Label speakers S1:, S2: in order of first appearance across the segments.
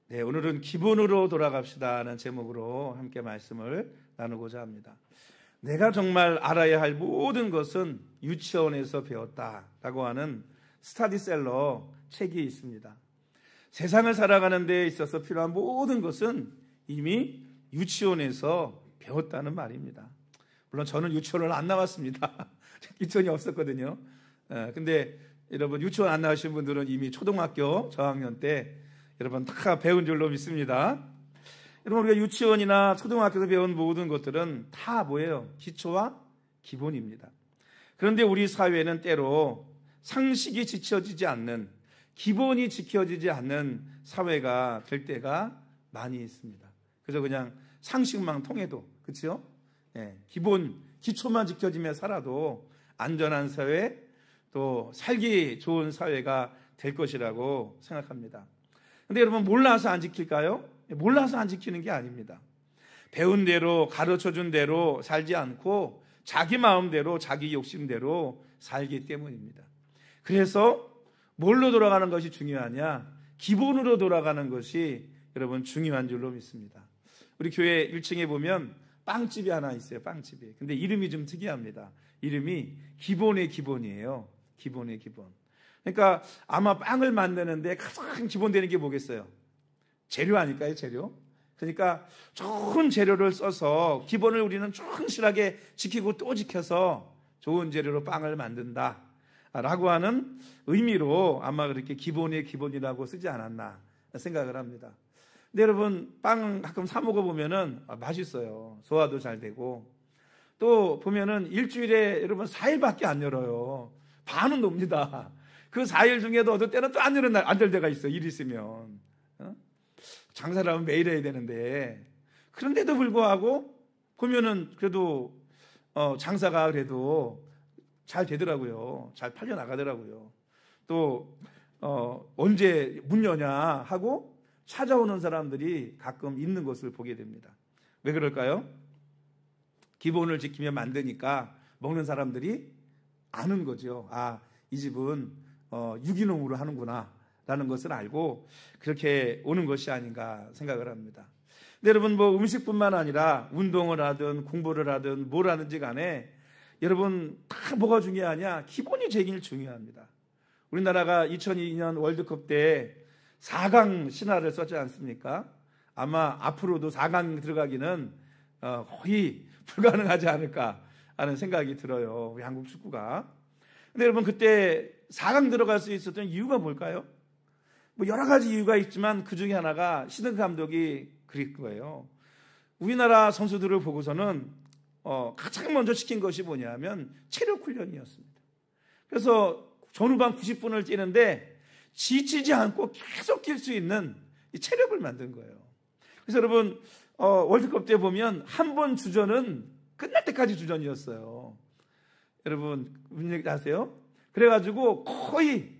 S1: 네, 오늘은 기본으로 돌아갑시다는 제목으로 함께 말씀을 나누고자 합니다. 내가 정말 알아야 할 모든 것은 유치원에서 배웠다라고 하는 스타디셀러 책이 있습니다. 세상을 살아가는 데 있어서 필요한 모든 것은 이미 유치원에서 배웠다는 말입니다. 물론 저는 유치원을 안 나왔습니다. 유치원이 없었거든요. 근데 여러분 유치원 안 나오신 분들은 이미 초등학교 저학년 때 여러분 다 배운 줄로 믿습니다. 여러분 우리가 유치원이나 초등학교에서 배운 모든 것들은 다 뭐예요? 기초와 기본입니다. 그런데 우리 사회는 때로 상식이 지켜지지 않는, 기본이 지켜지지 않는 사회가 될 때가 많이 있습니다. 그래서 그냥 상식만 통해도, 그렇죠? 기초만 지켜지며 살아도 안전한 사회, 또 살기 좋은 사회가 될 것이라고 생각합니다. 근데 여러분 몰라서 안 지킬까요? 몰라서 안 지키는 게 아닙니다. 배운 대로, 가르쳐준 대로 살지 않고 자기 마음대로, 자기 욕심대로 살기 때문입니다. 그래서 뭘로 돌아가는 것이 중요하냐? 기본으로 돌아가는 것이 여러분 중요한 줄로 믿습니다. 우리 교회 1층에 보면 빵집이 하나 있어요. 빵집이. 근데 이름이 좀 특이합니다. 이름이 기본의 기본이에요. 기본의 기본. 그러니까 아마 빵을 만드는데 가장 기본 되는 게 뭐겠어요? 재료 아닐까요? 재료. 그러니까 좋은 재료를 써서 기본을 우리는 충실하게 지키고 또 지켜서 좋은 재료로 빵을 만든다 라고 하는 의미로 아마 그렇게 기본의 기본이라고 쓰지 않았나 생각을 합니다. 근데 여러분 빵 가끔 사 먹어보면은 맛있어요. 소화도 잘 되고, 또 보면은 일주일에 여러분 4일밖에 안 열어요. 반은 놉니다. 그 4일 중에도 어떨 때는 또 안 열 때가 있어. 일 있으면. 장사를 하면 매일 해야 되는데, 그런데도 불구하고 보면은 그래도 장사가 그래도 잘 되더라고요. 잘 팔려 나가더라고요. 또 언제 문 여냐 하고 찾아오는 사람들이 가끔 있는 것을 보게 됩니다. 왜 그럴까요? 기본을 지키며 만드니까 먹는 사람들이 아는 거죠. 아, 이 집은 유기농으로 하는구나 라는 것을 알고 그렇게 오는 것이 아닌가 생각을 합니다. 근데 여러분 뭐 음식뿐만 아니라 운동을 하든 공부를 하든 뭘 하든지 간에 여러분 다 뭐가 중요하냐? 기본이 제일 중요합니다. 우리나라가 2002년 월드컵 때 4강 신화를 썼지 않습니까? 아마 앞으로도 4강 들어가기는 거의 불가능하지 않을까 하는 생각이 들어요. 우리 한국 축구가. 근데 여러분 그때 4강 들어갈 수 있었던 이유가 뭘까요? 뭐 여러 가지 이유가 있지만 그 중에 하나가 시드 감독이 그럴 거예요. 우리나라 선수들을 보고서는 가장 먼저 시킨 것이 뭐냐면 체력 훈련이었습니다. 그래서 전후반 90분을 뛰는데 지치지 않고 계속 뛸 수 있는 이 체력을 만든 거예요. 그래서 여러분 월드컵 때 보면 한 번 주전은 끝날 때까지 주전이었어요. 여러분 무슨 얘기 아세요? 그래가지고 거의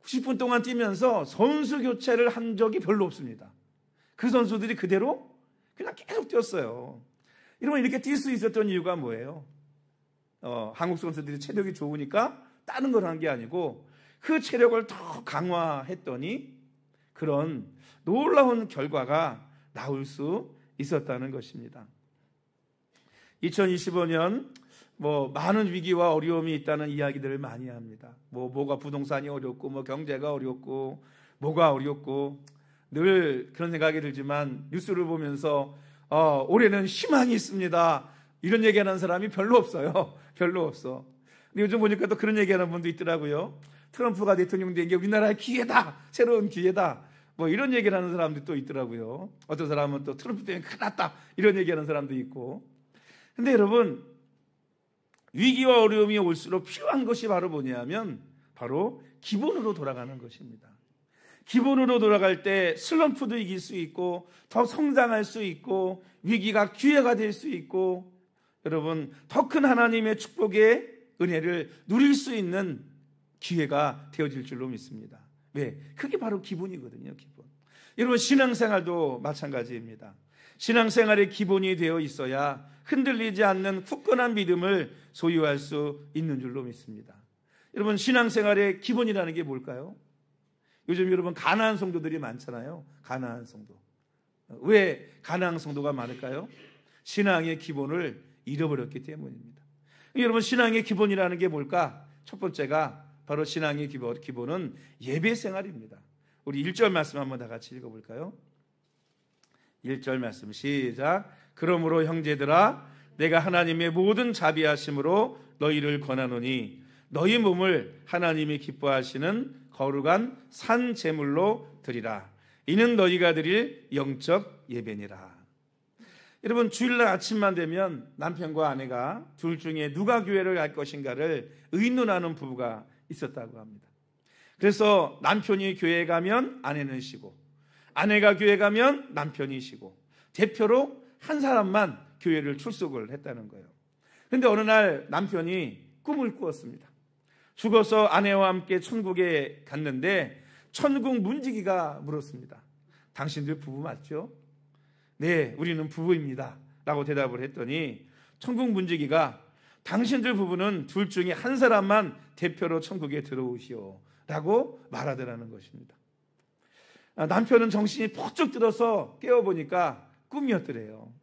S1: 90분 동안 뛰면서 선수 교체를 한 적이 별로 없습니다. 그 선수들이 그대로 그냥 계속 뛰었어요. 여러분 이렇게 뛸 수 있었던 이유가 뭐예요? 한국 선수들이 체력이 좋으니까 다른 걸 한 게 아니고 그 체력을 더 강화했더니 그런 놀라운 결과가 나올 수 있었다는 것입니다. 2025년 많은 위기와 어려움이 있다는 이야기들을 많이 합니다. 뭐가 부동산이 어렵고 경제가 어렵고 뭐가 어렵고 늘 그런 생각이 들지만 뉴스를 보면서 올해는 희망이 있습니다. 이런 얘기하는 사람이 별로 없어요. 별로 없어. 근데 요즘 보니까 또 그런 얘기하는 분도 있더라고요. 트럼프가 대통령 된 게 우리나라의 기회다. 새로운 기회다. 이런 얘기를 하는 사람도 또 있더라고요. 어떤 사람은 또 트럼프 때문에 큰일 났다. 이런 얘기하는 사람도 있고. 근데 여러분 위기와 어려움이 올수록 필요한 것이 바로 뭐냐면 바로 기본으로 돌아가는 것입니다. 기본으로 돌아갈 때 슬럼프도 이길 수 있고 더 성장할 수 있고 위기가 기회가 될 수 있고 여러분 더 큰 하나님의 축복의 은혜를 누릴 수 있는 기회가 되어질 줄로 믿습니다. 왜? 그게 바로 기본이거든요. 기본. 여러분 신앙생활도 마찬가지입니다. 신앙생활의 기본이 되어 있어야 흔들리지 않는 굳건한 믿음을 소유할 수 있는 줄로 믿습니다. 여러분 신앙생활의 기본이라는 게 뭘까요? 요즘 여러분 가난한 성도들이 많잖아요. 가난한 성도. 왜 가난한 성도가 많을까요? 신앙의 기본을 잃어버렸기 때문입니다. 여러분, 신앙의 기본이라는 게 뭘까? 첫 번째가 바로 신앙의 기본은 예배 생활입니다. 우리 1절 말씀 한번 다 같이 읽어볼까요? 1절 말씀 시작. 그러므로 형제들아, 내가 하나님의 모든 자비하심으로 너희를 권하노니 너희 몸을 하나님이 기뻐하시는 거룩한 산 제물로 드리라. 이는 너희가 드릴 영적 예배니라. 여러분, 주일날 아침만 되면 남편과 아내가 둘 중에 누가 교회를 갈 것인가를 의논하는 부부가 있었다고 합니다. 그래서 남편이 교회에 가면 아내는 쉬고, 아내가 교회 가면 남편이 쉬고, 대표로 한 사람만 교회를 출석을 했다는 거예요. 그런데 어느 날 남편이 꿈을 꾸었습니다. 죽어서 아내와 함께 천국에 갔는데 천국 문지기가 물었습니다. 당신들 부부 맞죠? 네, 우리는 부부입니다 라고 대답을 했더니 천국 문지기가 당신들 부부는 둘 중에 한 사람만 대표로 천국에 들어오시오 라고 말하더라는 것입니다. 남편은 정신이 퍼쩍 들어서 깨어보니까 꿈이었더래요.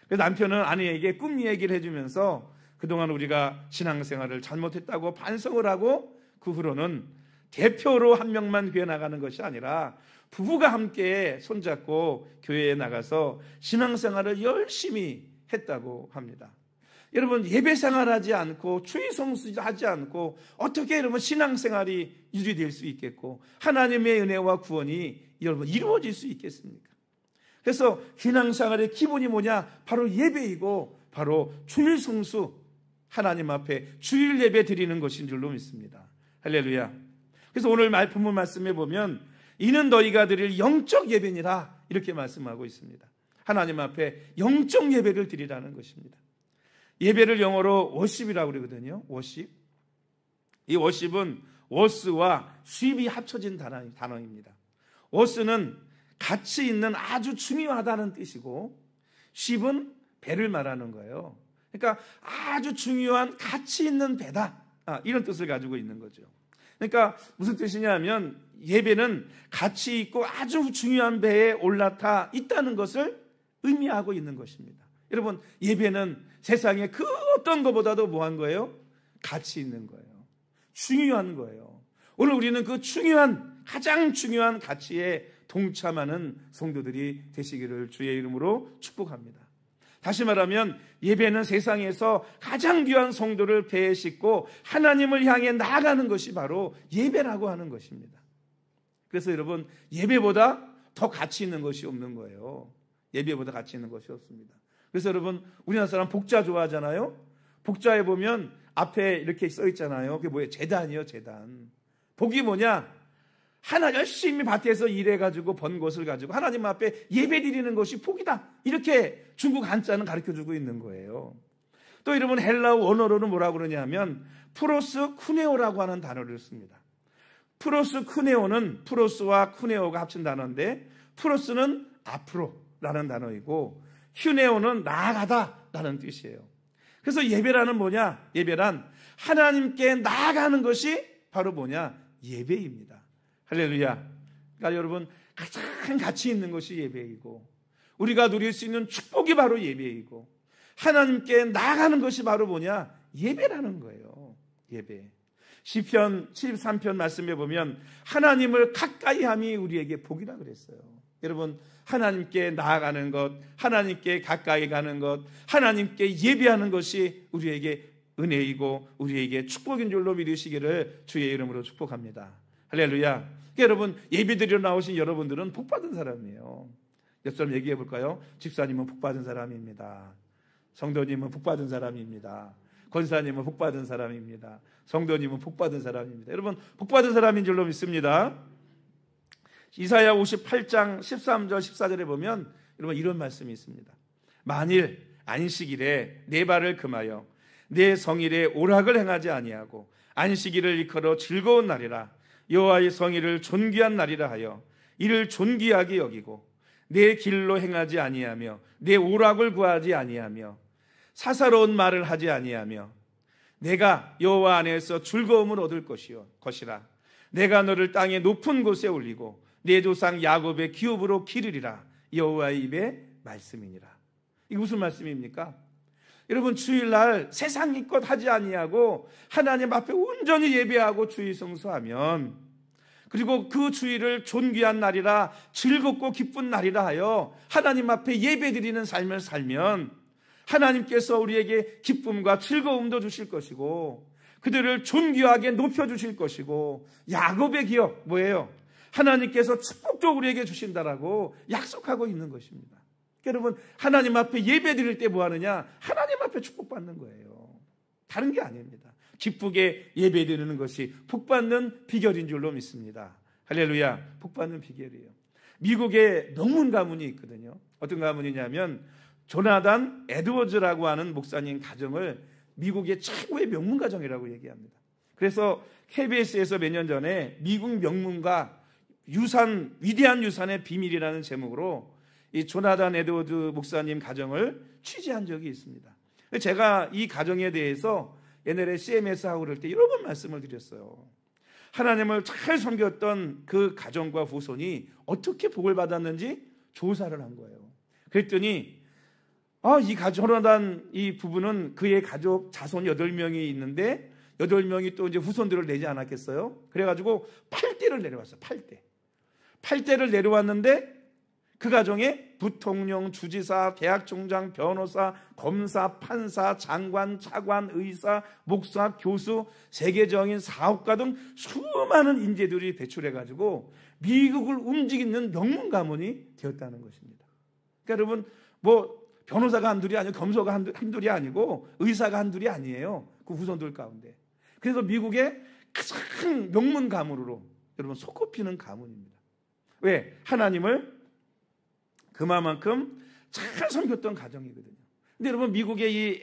S1: 그래서 남편은 아내에게 꿈 얘기를 해주면서 그동안 우리가 신앙생활을 잘못했다고 반성을 하고 그 후로는 대표로 한 명만 교회 나가는 것이 아니라 부부가 함께 손잡고 교회에 나가서 신앙생활을 열심히 했다고 합니다. 여러분, 예배생활하지 않고 추의성수하지 않고 어떻게 여러분 신앙생활이 유지될 수 있겠고 하나님의 은혜와 구원이 여러분 이루어질 수 있겠습니까? 그래서 신앙생활의 기본이 뭐냐? 바로 예배이고 바로 주일성수, 하나님 앞에 주일 예배 드리는 것인 줄로 믿습니다. 할렐루야. 그래서 오늘 본문 말씀에 보면 이는 너희가 드릴 영적 예배니라 이렇게 말씀하고 있습니다. 하나님 앞에 영적 예배를 드리라는 것입니다. 예배를 영어로 워십이라고 그러거든요. 워십. 이 워십은 워스와 쉽이 합쳐진 단어입니다. 워스는 가치 있는 아주 중요하다는 뜻이고 쉽은 배를 말하는 거예요. 그러니까 아주 중요한 가치 있는 배다, 이런 뜻을 가지고 있는 거죠. 그러니까 무슨 뜻이냐면 예배는 가치 있고 아주 중요한 배에 올라타 있다는 것을 의미하고 있는 것입니다. 여러분, 예배는 세상에 그 어떤 것보다도 뭐한 거예요? 가치 있는 거예요. 중요한 거예요. 오늘 우리는 그 가장 중요한 가치에 동참하는 성도들이 되시기를 주의 이름으로 축복합니다. 다시 말하면 예배는 세상에서 가장 귀한 성도를 배에 싣고 하나님을 향해 나아가는 것이 바로 예배라고 하는 것입니다. 그래서 여러분, 예배보다 더 가치 있는 것이 없는 거예요. 예배보다 가치 있는 것이 없습니다. 그래서 여러분, 우리나라 사람 복자 좋아하잖아요. 복자에 보면 앞에 이렇게 써 있잖아요. 그게 뭐예요? 제단이요, 제단. 복이 뭐냐? 하나 열심히 밭에서 일해가지고 번 것을 가지고 하나님 앞에 예배 드리는 것이 복이다. 이렇게 중국 한자는 가르쳐주고 있는 거예요. 또 여러분, 헬라어 원어로는 뭐라고 그러냐면 프로스 쿠네오라고 하는 단어를 씁니다. 프로스 쿠네오는 프로스와 쿠네오가 합친 단어인데 프로스는 앞으로라는 단어이고 휴네오는 나아가다라는 뜻이에요. 그래서 예배라는 뭐냐? 예배란 하나님께 나아가는 것이 바로 뭐냐? 예배입니다. 할렐루야. 그러니까 여러분, 가장 가치 있는 것이 예배이고 우리가 누릴 수 있는 축복이 바로 예배이고 하나님께 나아가는 것이 바로 뭐냐? 예배라는 거예요. 예배. 시편 73편 말씀에 보면 하나님을 가까이 함이 우리에게 복이라 그랬어요. 여러분, 하나님께 나아가는 것, 하나님께 가까이 가는 것, 하나님께 예배하는 것이 우리에게 은혜이고 우리에게 축복인 줄로 믿으시기를 주의 이름으로 축복합니다. 할렐루야. 여러분, 예배드리러 나오신 여러분들은 복받은 사람이에요. 옆 사람 얘기해 볼까요? 집사님은 복받은 사람입니다. 성도님은 복받은 사람입니다. 권사님은 복받은 사람입니다. 성도님은 복받은 사람입니다. 여러분, 복받은 사람인 줄로 믿습니다. 이사야 58장 13절 14절에 보면 여러분 이런 말씀이 있습니다. 만일 안식일에 내 발을 금하여 내 성일에 오락을 행하지 아니하고 안식일을 일컬어 즐거운 날이라 여호와의 성일을 존귀한 날이라 하여 이를 존귀하게 여기고 내 길로 행하지 아니하며 내 오락을 구하지 아니하며 사사로운 말을 하지 아니하며 내가 여호와 안에서 즐거움을 얻을 것이라 내가 너를 땅의 높은 곳에 올리고 내 조상 야곱의 기업으로 기르리라. 여호와의 입의 말씀이니라. 이게 무슨 말씀입니까? 여러분, 주일날 세상 것 하지 아니하고 하나님 앞에 온전히 예배하고 주일 성수하면, 그리고 그 주일을 존귀한 날이라 즐겁고 기쁜 날이라 하여 하나님 앞에 예배드리는 삶을 살면 하나님께서 우리에게 기쁨과 즐거움도 주실 것이고 그들을 존귀하게 높여주실 것이고, 야곱의 기업 뭐예요? 하나님께서 축복도 우리에게 주신다라고 약속하고 있는 것입니다. 여러분, 하나님 앞에 예배 드릴 때 뭐 하느냐? 하나님 앞에 축복받는 거예요. 다른 게 아닙니다. 기쁘게 예배 드리는 것이 복받는 비결인 줄로 믿습니다. 할렐루야. 복받는 비결이에요. 미국에 명문 가문이 있거든요. 어떤 가문이냐면 조나단 에드워즈라고 하는 목사님 가정을 미국의 최고의 명문 가정이라고 얘기합니다. 그래서 KBS에서 몇 년 전에 미국 명문가 유산, 위대한 유산의 비밀이라는 제목으로 이 조나단 에드워드 목사님 가정을 취재한 적이 있습니다. 제가 이 가정에 대해서 옛날에 CMS 하고 그럴 때 여러 번 말씀을 드렸어요. 하나님을 잘 섬겼던 그 가정과 후손이 어떻게 복을 받았는지 조사를 한 거예요. 그랬더니 이 조나단 이 부부는 그의 가족 자손 8명이 있는데 8명이 또 이제 후손들을 내지 않았겠어요? 그래가지고 8대를 내려왔어요. 8대를 내려왔는데 그 가정에 부통령, 주지사, 대학총장, 변호사, 검사, 판사, 장관, 차관, 의사, 목사, 교수, 세계적인 사업가 등 수많은 인재들이 배출해가지고 미국을 움직이는 명문 가문이 되었다는 것입니다. 그러니까 여러분, 뭐 변호사가 한둘이 아니고 검사가 한둘이 아니고 의사가 한둘이 아니에요. 그 후손들 가운데. 그래서 미국의 가장 명문 가문으로 여러분 손꼽히는 가문입니다. 왜? 하나님을 그만큼 잘 섬겼던 가정이거든요. 근데 여러분, 미국의 이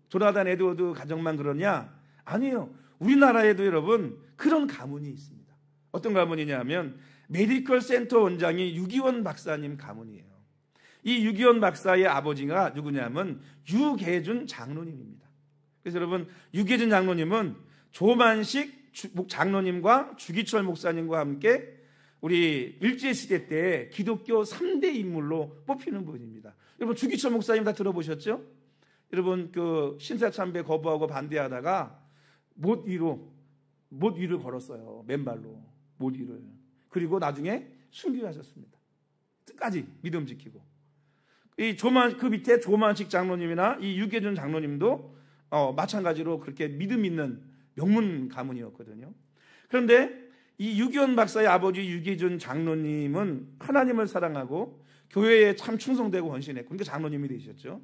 S1: 조나단 에드워드 가정만 그러냐? 아니에요. 우리나라에도 여러분 그런 가문이 있습니다. 어떤 가문이냐면 메디컬 센터 원장이 유기원 박사님 가문이에요. 이 유기원 박사의 아버지가 누구냐면 유계준 장로님입니다. 그래서 여러분, 유계준 장로님은 조만식 장로님과 주기철 목사님과 함께 우리 일제시대 때 기독교 3대 인물로 뽑히는 분입니다. 여러분, 주기철 목사님 다 들어보셨죠? 여러분, 그 신사참배 거부하고 반대하다가 못 위를 걸었어요. 맨발로 못 위를. 그리고 나중에 순교하셨습니다. 끝까지 믿음 지키고. 그 밑에 조만식 장로님이나 이 유계준 장로님도 마찬가지로 그렇게 믿음 있는 명문 가문이었거든요. 그런데 이 유기원 박사의 아버지 유계준 장로님은 하나님을 사랑하고 교회에 참 충성되고 헌신했고, 그러니까 장로님이 되셨죠.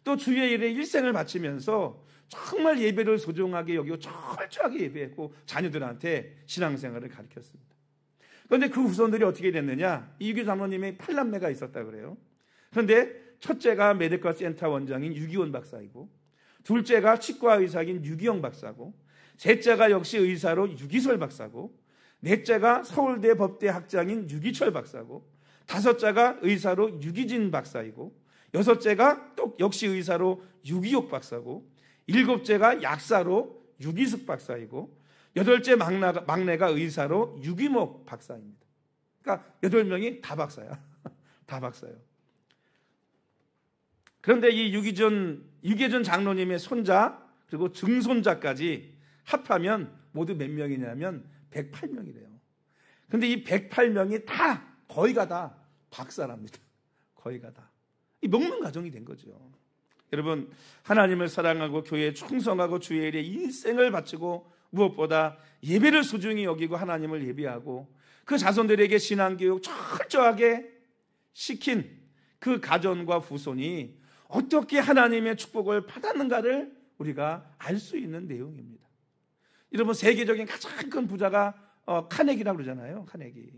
S1: 또 주의 일에 일생을 바치면서 정말 예배를 소중하게 여기고 철저하게 예배했고 자녀들한테 신앙생활을 가르쳤습니다. 그런데 그 후손들이 어떻게 됐느냐? 이 유계준 장로님의 8남매가 있었다 그래요. 그런데 첫째가 메디컬 센터 원장인 유기원 박사이고, 둘째가 치과 의사인 유기영 박사고, 셋째가 역시 의사로 유기설 박사고, 넷째가 서울대 법대 학장인 유기철 박사고, 다섯째가 의사로 유기진 박사이고, 여섯째가 또 역시 의사로 유기옥 박사고, 일곱째가 약사로 유기숙 박사이고, 여덟째 막내가 의사로 유기목 박사입니다. 그러니까 8명이 다 박사야. 다 박사예요. 그런데 이 유계준 장로님의 손자 그리고 증손자까지 합하면 모두 몇 명이냐면 108명이래요. 그런데 이 108명이 다 거의가 다 박사랍니다. 거의가 다. 이 명문 가정이 된 거죠. 여러분, 하나님을 사랑하고 교회에 충성하고 주의 일에 일생을 바치고 무엇보다 예배를 소중히 여기고 하나님을 예배하고 그 자손들에게 신앙교육 철저하게 시킨 그 가정과 후손이 어떻게 하나님의 축복을 받았는가를 우리가 알 수 있는 내용입니다. 여러분, 세계적인 가장 큰 부자가 카네기라고 그러잖아요. 카네기.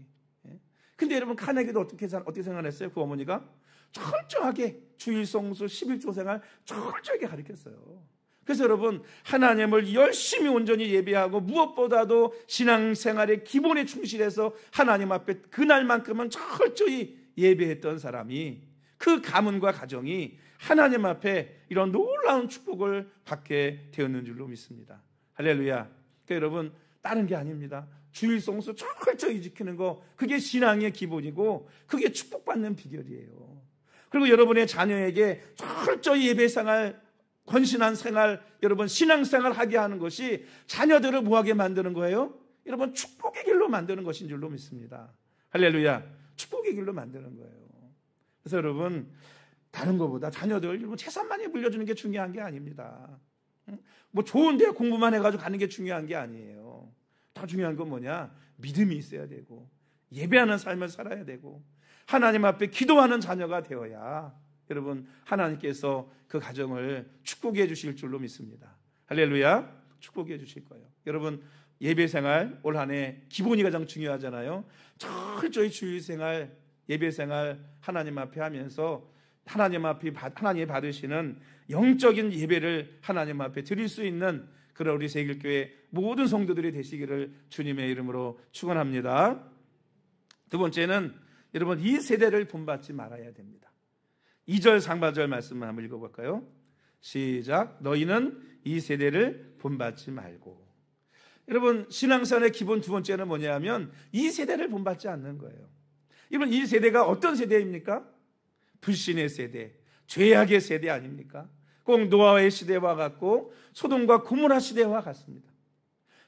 S1: 근데 여러분, 카네기도 어떻게 생활했어요? 그 어머니가 철저하게 주일성수 11조 생활 철저하게 가르쳤어요. 그래서 여러분, 하나님을 열심히 온전히 예배하고 무엇보다도 신앙생활의 기본에 충실해서 하나님 앞에 그날만큼은 철저히 예배했던 사람이, 그 가문과 가정이 하나님 앞에 이런 놀라운 축복을 받게 되었는 줄로 믿습니다. 할렐루야. 그러니까 여러분, 다른 게 아닙니다. 주일 성수 철저히 지키는 거, 그게 신앙의 기본이고 그게 축복받는 비결이에요. 그리고 여러분의 자녀에게 철저히 예배생활, 헌신한 생활, 여러분 신앙생활 하게 하는 것이 자녀들을 뭐하게 만드는 거예요? 여러분 축복의 길로 만드는 것인 줄로 믿습니다. 할렐루야. 축복의 길로 만드는 거예요. 그래서 여러분 다른 것보다 자녀들 여러분 재산 많이 물려주는 게 중요한 게 아닙니다. 뭐 좋은 데 공부만 해가지고 가는 게 중요한 게 아니에요. 더 중요한 건 뭐냐? 믿음이 있어야 되고 예배하는 삶을 살아야 되고 하나님 앞에 기도하는 자녀가 되어야 여러분 하나님께서 그 가정을 축복해 주실 줄로 믿습니다. 할렐루야. 축복해 주실 거예요. 여러분 예배생활 올 한 해 기본이 가장 중요하잖아요. 철저히 주일생활, 예배생활 하나님 앞에 하면서 하나님이 받으시는 영적인 예배를 하나님 앞에 드릴 수 있는 그런 우리 세길교회 모든 성도들이 되시기를 주님의 이름으로 축원합니다. 두 번째는 여러분 이 세대를 본받지 말아야 됩니다. 2절 상반절 말씀을 한번 읽어볼까요? 시작. 너희는 이 세대를 본받지 말고. 여러분 신앙생활의 기본 두 번째는 뭐냐 하면 이 세대를 본받지 않는 거예요. 여러분 이 세대가 어떤 세대입니까? 불신의 세대, 죄악의 세대 아닙니까? 꼭 노아의 시대와 같고 소돔과 고모라 시대와 같습니다.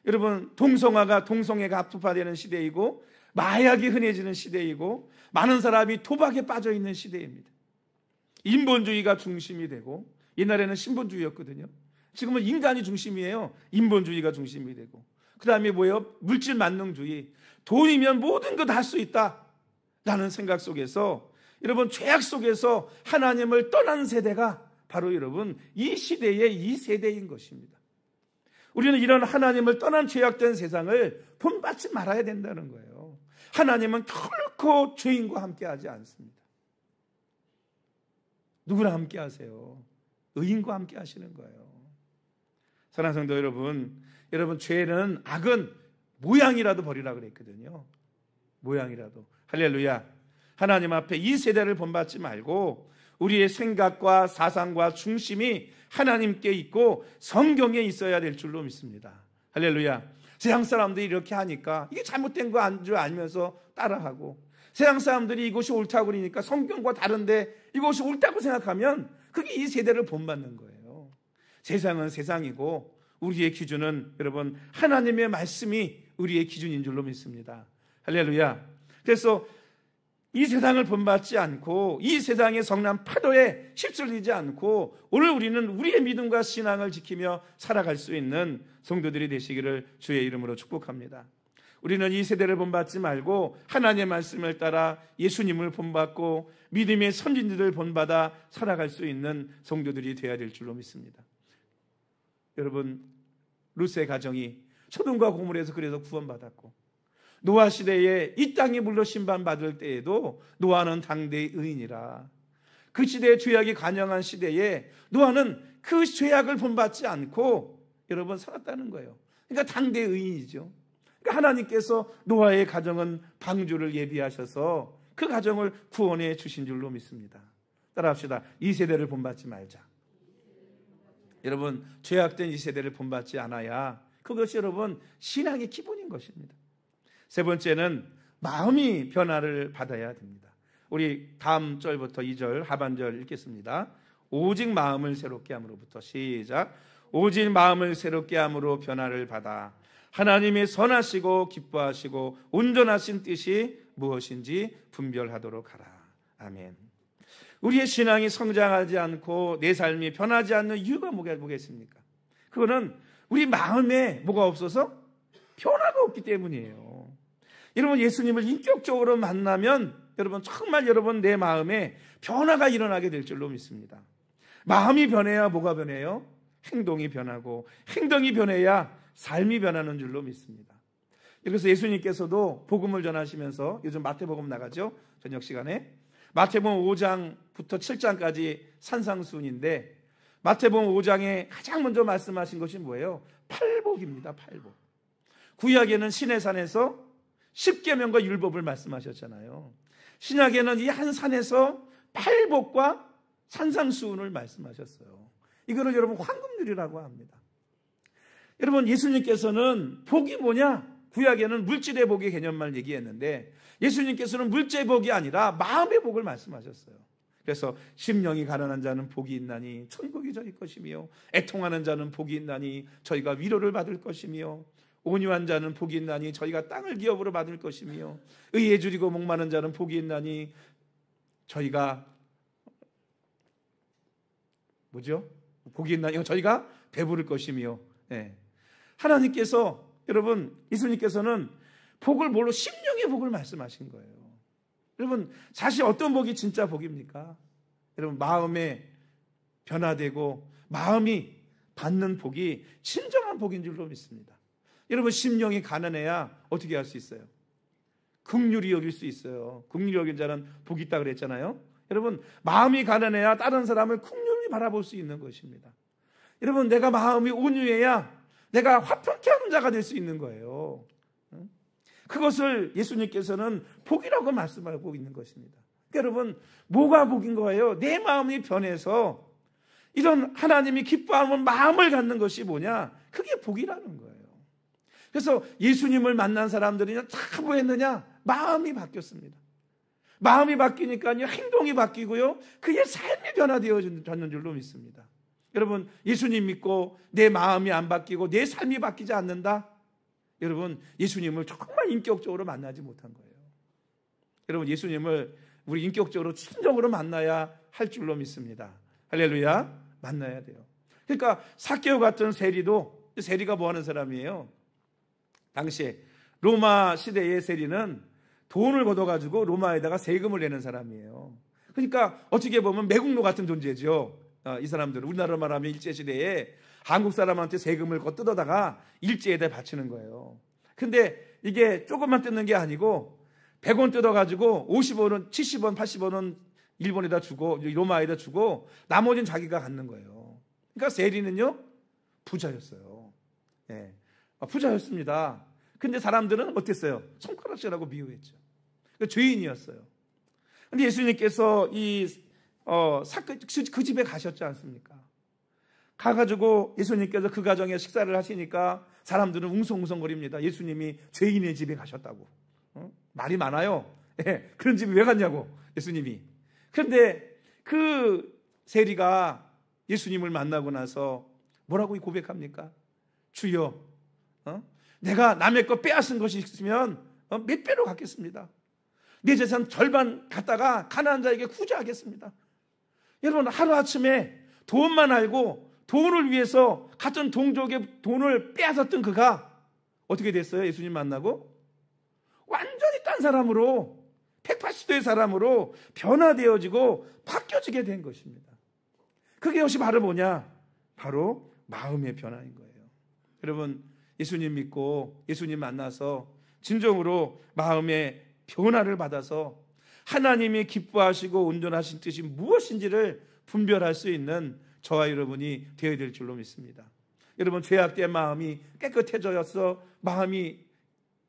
S1: 여러분 동성애가 합법화되는 시대이고 마약이 흔해지는 시대이고 많은 사람이 도박에 빠져 있는 시대입니다. 인본주의가 중심이 되고 옛날에는 신본주의였거든요. 지금은 인간이 중심이에요. 인본주의가 중심이 되고 그 다음에 뭐예요? 물질 만능주의, 돈이면 모든 것 할 수 있다라는 생각 속에서 여러분 죄악 속에서 하나님을 떠난 세대가 바로 여러분 이 시대의 이 세대인 것입니다. 우리는 이런 하나님을 떠난 죄악된 세상을 본받지 말아야 된다는 거예요. 하나님은 결코 죄인과 함께하지 않습니다. 누구랑 함께하세요? 의인과 함께하시는 거예요. 사랑하는 성도 여러분, 죄는 악은 모양이라도 버리라 그랬거든요. 모양이라도. 할렐루야. 하나님 앞에 이 세대를 본받지 말고 우리의 생각과 사상과 중심이 하나님께 있고 성경에 있어야 될 줄로 믿습니다. 할렐루야. 세상 사람들이 이렇게 하니까 이게 잘못된 거 안 줄 알면서 따라하고 세상 사람들이 이것이 옳다고 그러니까 성경과 다른데 이것이 옳다고 생각하면 그게 이 세대를 본받는 거예요. 세상은 세상이고 우리의 기준은 여러분 하나님의 말씀이 우리의 기준인 줄로 믿습니다. 할렐루야. 그래서 이 세상을 본받지 않고 이 세상의 성난 파도에 휩쓸리지 않고 오늘 우리는 우리의 믿음과 신앙을 지키며 살아갈 수 있는 성도들이 되시기를 주의 이름으로 축복합니다. 우리는 이 세대를 본받지 말고 하나님의 말씀을 따라 예수님을 본받고 믿음의 선진들을 본받아 살아갈 수 있는 성도들이 되어야 될 줄로 믿습니다. 여러분 룻의 가정이 소돔과 고모라에서 그래서 구원받았고 노아 시대에 이 땅이 물로 심판받을 때에도 노아는 당대의 의인이라 그 시대의 죄악이 관영한 시대에 노아는 그 죄악을 본받지 않고 여러분 살았다는 거예요. 그러니까 당대의 의인이죠. 그러니까 하나님께서 노아의 가정은 방주를 예비하셔서 그 가정을 구원해 주신 줄로 믿습니다. 따라합시다. 이 세대를 본받지 말자. 여러분 죄악된 이 세대를 본받지 않아야 그것이 여러분 신앙의 기본인 것입니다. 세 번째는 마음이 변화를 받아야 됩니다. 우리 다음 절부터 2절 하반절 읽겠습니다. 오직 마음을 새롭게 함으로부터 시작. 오직 마음을 새롭게 함으로 변화를 받아 하나님의 선하시고 기뻐하시고 온전하신 뜻이 무엇인지 분별하도록 하라. 아멘. 우리의 신앙이 성장하지 않고 내 삶이 변하지 않는 이유가 뭐겠습니까? 그거는 우리 마음에 뭐가 없어서 변화가 없기 때문이에요. 여러분 예수님을 인격적으로 만나면 여러분 정말 여러분 내 마음에 변화가 일어나게 될 줄로 믿습니다. 마음이 변해야 뭐가 변해요? 행동이 변하고 행동이 변해야 삶이 변하는 줄로 믿습니다. 그래서 예수님께서도 복음을 전하시면서 요즘 마태복음 나가죠? 저녁 시간에 마태복음 5장부터 7장까지 산상수훈인데 마태복음 5장에 가장 먼저 말씀하신 것이 뭐예요? 팔복입니다. 팔복. 구약에는 시내산에서 십계명과 율법을 말씀하셨잖아요. 신약에는 이 한 산에서 팔복과 산상수훈을 말씀하셨어요. 이거를 여러분 황금률이라고 합니다. 여러분 예수님께서는 복이 뭐냐? 구약에는 물질의 복의 개념만 얘기했는데 예수님께서는 물질의 복이 아니라 마음의 복을 말씀하셨어요. 그래서 심령이 가난한 자는 복이 있나니 천국이 저희 것이며, 애통하는 자는 복이 있나니 저희가 위로를 받을 것이며, 온유한 자는 복이 있나니 저희가 땅을 기업으로 받을 것이며, 의에 줄이고 목마른 자는 복이 있나니 저희가 복이 있나니 저희가 배부를 것이며. 하나님께서, 여러분, 예수님께서는 복을 뭘로? 심령의 복을 말씀하신 거예요. 여러분, 사실 어떤 복이 진짜 복입니까? 여러분, 마음에 변화되고 마음이 받는 복이 진정한 복인 줄로 믿습니다. 여러분, 심령이 가난해야 어떻게 할 수 있어요? 긍휼히 여길 수 있어요. 긍휼히 여긴 자는 복이 있다 그랬잖아요. 여러분, 마음이 가난해야 다른 사람을 긍휼히 바라볼 수 있는 것입니다. 여러분, 내가 마음이 온유해야 내가 화평케 하는 자가 될 수 있는 거예요. 그것을 예수님께서는 복이라고 말씀하고 있는 것입니다. 그러니까 여러분, 뭐가 복인 거예요? 내 마음이 변해서 이런 하나님이 기뻐하는 마음을 갖는 것이 뭐냐? 그게 복이라는 거예요. 그래서 예수님을 만난 사람들이 다 뭐했느냐? 마음이 바뀌었습니다. 마음이 바뀌니까요, 행동이 바뀌고요, 그의 삶이 변화되어졌는 줄로 믿습니다. 여러분, 예수님 믿고 내 마음이 안 바뀌고 내 삶이 바뀌지 않는다? 여러분, 예수님을 정말 인격적으로 만나지 못한 거예요. 여러분, 예수님을 우리 인격적으로 진정으로 만나야 할 줄로 믿습니다. 할렐루야. 만나야 돼요. 그러니까 삭개오 같은 세리도, 세리가 뭐 하는 사람이에요? 당시에 로마 시대의 세리는 돈을 걷어가지고 로마에다가 세금을 내는 사람이에요. 그러니까 어떻게 보면 매국노 같은 존재죠. 이 사람들은 우리나라로 말하면 일제시대에 한국 사람한테 세금을 뜯어다가 일제에다 바치는 거예요. 근데 이게 조금만 뜯는 게 아니고 100원 뜯어가지고 50원은 70원 80원은 일본에다 주고 로마에다 주고 나머지는 자기가 갖는 거예요. 그러니까 세리는요 부자였어요. 부자였습니다. 근데 사람들은 어땠어요? 손가락질하고 미워했죠. 그러니까 죄인이었어요. 근데 예수님께서 그 집에 가셨지 않습니까? 가가지고 예수님께서 그 가정에 식사를 하시니까 사람들은 웅성웅성거립니다. 예수님이 죄인의 집에 가셨다고. 말이 많아요. 그런 집에 왜 갔냐고, 예수님이. 그런데 그 세리가 예수님을 만나고 나서 뭐라고 고백합니까? 주여, 내가 남의 거 빼앗은 것이 있으면 몇 배로 갚겠습니다. 내 재산 절반 갖다가 가난한 자에게 구제하겠습니다. 여러분, 하루아침에 돈만 알고 돈을 위해서 같은 동족의 돈을 빼앗았던 그가 어떻게 됐어요? 예수님 만나고 완전히 딴 사람으로, 180도의 사람으로 변화되어지고 바뀌어지게 된 것입니다. 그것이 바로 뭐냐? 바로 마음의 변화인 거예요. 여러분, 예수님 믿고 예수님 만나서 진정으로 마음의 변화를 받아서 하나님이 기뻐하시고 온전하신 뜻이 무엇인지를 분별할 수 있는 저와 여러분이 되어야 될 줄로 믿습니다. 여러분, 죄악된 마음이 깨끗해져서 마음이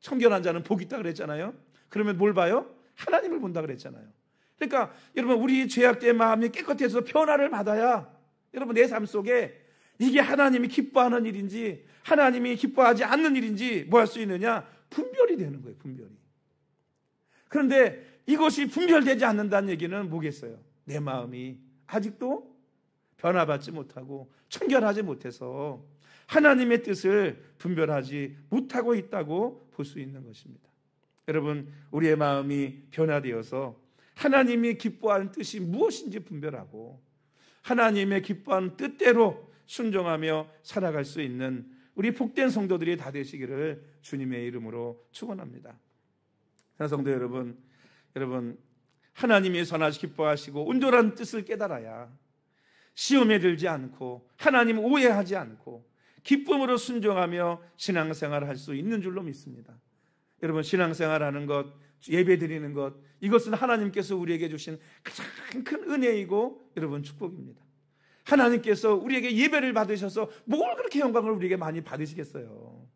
S1: 청결한 자는 복이 있다 그랬잖아요. 그러면 뭘 봐요? 하나님을 본다 그랬잖아요. 그러니까 여러분, 우리 죄악된 마음이 깨끗해서 변화를 받아야 여러분 내 삶 속에 이게 하나님이 기뻐하는 일인지 하나님이 기뻐하지 않는 일인지 뭐 할 수 있느냐? 분별이 되는 거예요. 분별이. 그런데 이것이 분별되지 않는다는 얘기는 뭐겠어요? 내 마음이 아직도 변화받지 못하고 청결하지 못해서 하나님의 뜻을 분별하지 못하고 있다고 볼 수 있는 것입니다. 여러분, 우리의 마음이 변화되어서 하나님이 기뻐하는 뜻이 무엇인지 분별하고 하나님의 기뻐하는 뜻대로 순종하며 살아갈 수 있는 우리 복된 성도들이 다 되시기를 주님의 이름으로 축원합니다. 성도 여러분, 하나님이 선하시 기뻐하시고 온전한 뜻을 깨달아야 시험에 들지 않고 하나님 오해하지 않고 기쁨으로 순종하며 신앙생활을 할 수 있는 줄로 믿습니다. 여러분, 신앙생활하는 것, 예배 드리는 것, 이것은 하나님께서 우리에게 주신 가장 큰 은혜이고 여러분 축복입니다. 하나님께서 우리에게 예배를 받으셔서 뭘 그렇게 영광을 우리에게 많이 받으시겠어요?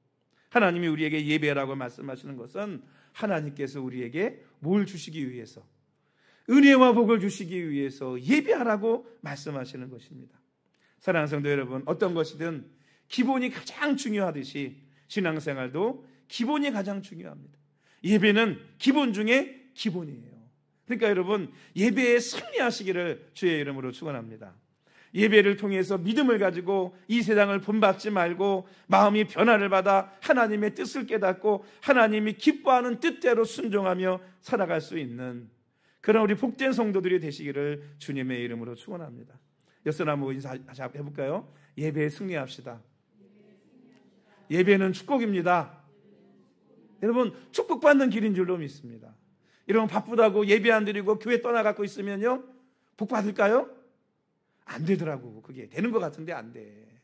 S1: 하나님이 우리에게 예배라고 말씀하시는 것은 하나님께서 우리에게 뭘 주시기 위해서, 은혜와 복을 주시기 위해서 예배하라고 말씀하시는 것입니다. 사랑하는 성도 여러분, 어떤 것이든 기본이 가장 중요하듯이 신앙생활도 기본이 가장 중요합니다. 예배는 기본 중에 기본이에요. 그러니까 여러분, 예배에 승리하시기를 주의 이름으로 축원합니다. 예배를 통해서 믿음을 가지고 이 세상을 본받지 말고 마음이 변화를 받아 하나님의 뜻을 깨닫고 하나님이 기뻐하는 뜻대로 순종하며 살아갈 수 있는 그런 우리 복된 성도들이 되시기를 주님의 이름으로 축원합니다. 여섯 나무 인사 해볼까요? 예배에 승리합시다. 예배는 축복입니다. 여러분, 축복받는 길인 줄로 믿습니다. 여러분, 바쁘다고 예배 안 드리고 교회 떠나갖고 있으면요, 복 받을까요? 안 되더라고. 그게 되는 것 같은데 안 돼.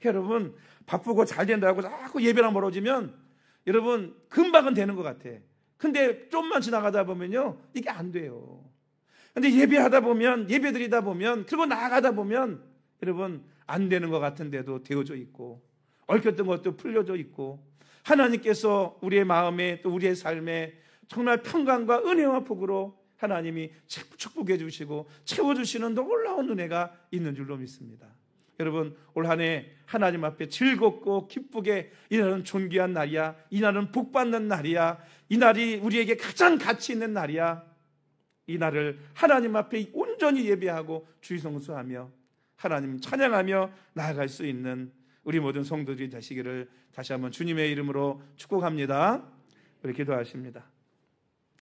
S1: 여러분, 바쁘고 잘 된다고 자꾸 예배랑 멀어지면 여러분 금방은 되는 것 같아. 근데 좀만 지나가다 보면요, 이게 안 돼요. 근데 예배하다 보면, 예배 드리다 보면, 그리고 나아가다 보면 여러분 안 되는 것 같은데도 되어져 있고 얽혔던 것도 풀려져 있고 하나님께서 우리의 마음에 또 우리의 삶에 정말 평강과 은혜와 복으로 하나님이 축복해 주시고 채워주시는 놀라운 은혜가 있는 줄로 믿습니다. 여러분, 올 한 해 하나님 앞에 즐겁고 기쁘게, 이날은 존귀한 날이야, 이날은 복받는 날이야, 이 날이 우리에게 가장 가치 있는 날이야, 이 날을 하나님 앞에 온전히 예배하고 주의 성수하며 하나님 찬양하며 나아갈 수 있는 우리 모든 성도들이 되시기를 다시 한번 주님의 이름으로 축복합니다. 우리 기도하십니다.